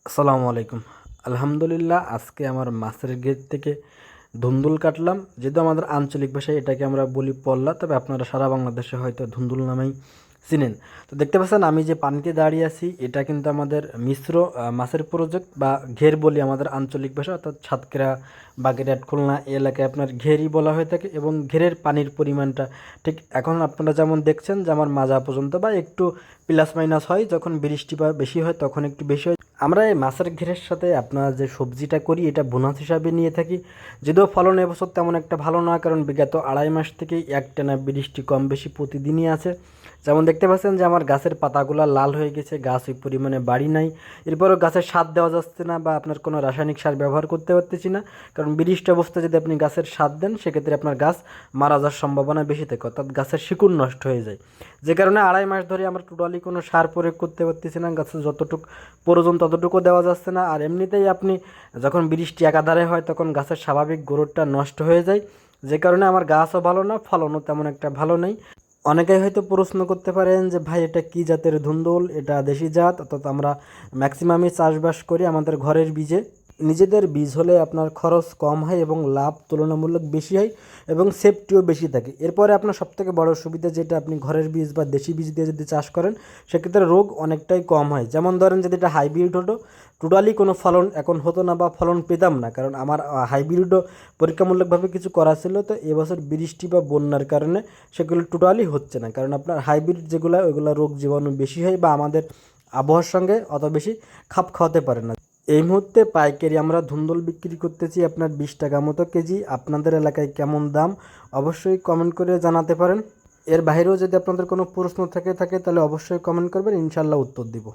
আসসালামু আলাইকুম। আলহামদুলিল্লাহ, আজকে আমার মাছের ঘের থেকে ধুন্দুল কাটলাম। যেহেতু আমাদের আঞ্চলিক ভাষায় এটাকে আমরা বলি পল্লা, তবে আপনারা সারা বাংলাদেশে হয়তো ধুন্দুল নামেই চিনেন। তো দেখতে পাচ্ছেন আমি যে পানিতে দাঁড়িয়ে আছি, এটা কিন্তু আমাদের মিশ্র মাছের প্রজেক্ট বা ঘের বলি আমাদের আঞ্চলিক ভাষা, অর্থাৎ সাতক্ষীরা, বাগেরহাট, খুলনা এই এলাকায় আপনার ঘেরই বলা হয়ে থাকে। এবং ঘেরের পানির পরিমাণটা ঠিক এখন আপনারা যেমন দেখছেন যে আমার মাজা পর্যন্ত বা একটু প্লাস মাইনাস হয়, যখন বৃষ্টি বা বেশি হয় তখন একটু বেশি হয়। আমরা এই মাছের ঘেরের সাথে আপনার যে সবজিটা করি এটা বোনাস হিসাবে নিয়ে থাকি। যদিও ফলন এবছর তেমন একটা ভালো না, কারণ বিগত আড়াই মাস থেকেই একটানা বৃষ্টি কম বেশি প্রতিদিনই আছে। যেমন দেখতে পাচ্ছেন যে আমার গাছের পাতাগুলো লাল হয়ে গেছে, গাছ ওই পরিমাণে বাড়ি নাই। এরপরও গাছের সার দেওয়া যাচ্ছে না বা আপনার কোনো রাসায়নিক সার ব্যবহার করতে পারতেছি না, কারণ বৃষ্টি অবস্থায় যদি আপনি গাছের সার দেন সেক্ষেত্রে আপনার গাছ মারা যাওয়ার সম্ভাবনা বেশি থাকে, অর্থাৎ গাছের শিকড় নষ্ট হয়ে যায়। যে কারণে আড়াই মাস ধরে আমরা টোটালি কোনো সার প্রয়োগ করতে পারতেছি না, গাছের যতটুকু প্রয়োজন ততটুকু দেওয়া যাচ্ছে না। আর এমনিতেই আপনি যখন বৃষ্টি একাধারে হয় তখন গাছের স্বাভাবিক গ্রোথটা নষ্ট হয়ে যায়, যে কারণে আমার গাছও ভালো না, ফলনও তেমন একটা ভালো নেই। অনেকেই হয়তো প্রশ্ন করতে পারেন যে ভাই এটা কি জাতের ধুন্দুল, এটা দেশি জাত, অর্থাৎ আমরা ম্যাক্সিমামই চাষবাস করি আমাদের ঘরের বীজে। নিজেদের বীজ হলে আপনার খরচ কম হয় এবং লাভ তুলনামূলক বেশি হয় এবং সেফটিও বেশি থাকে। এরপরে আপনার সবথেকে বড় সুবিধা যেটা, আপনি ঘরের বীজ বা দেশি বীজ দিয়ে যদি চাষ করেন সেক্ষেত্রে রোগ অনেকটাই কম হয়। যেমন ধরেন যদি এটা হাইব্রিড হতো, টোটালি কোনো ফলন এখন হতো না বা ফলন পেতাম না, কারণ আমার হাইব্রিডও পরীক্ষামূলকভাবে কিছু করা ছিল। তো এবছর বৃষ্টি বা বন্যার কারণে সেগুলো টোটালি হচ্ছে না, কারণ আপনার হাইব্রিড যেগুলো ওইগুলো রোগ জীবাণু বেশি হয় বা আমাদের আবহাওয়ার সঙ্গে অত বেশি খাপ খাওয়াতে পারে না। এই মুহূর্তে পাইকারি আমরা ধুন্দুল বিক্রি করতেছি আপনার 20 টাকা মতো কেজি। আপনাদের এলাকায় কেমন দাম অবশ্যই কমেন্ট করে জানাতে পারেন। এর বাইরেও যদি আপনাদের কোনো প্রশ্ন থেকে থাকে তাহলে অবশ্যই কমেন্ট করবেন, ইনশাল্লাহ উত্তর দিব।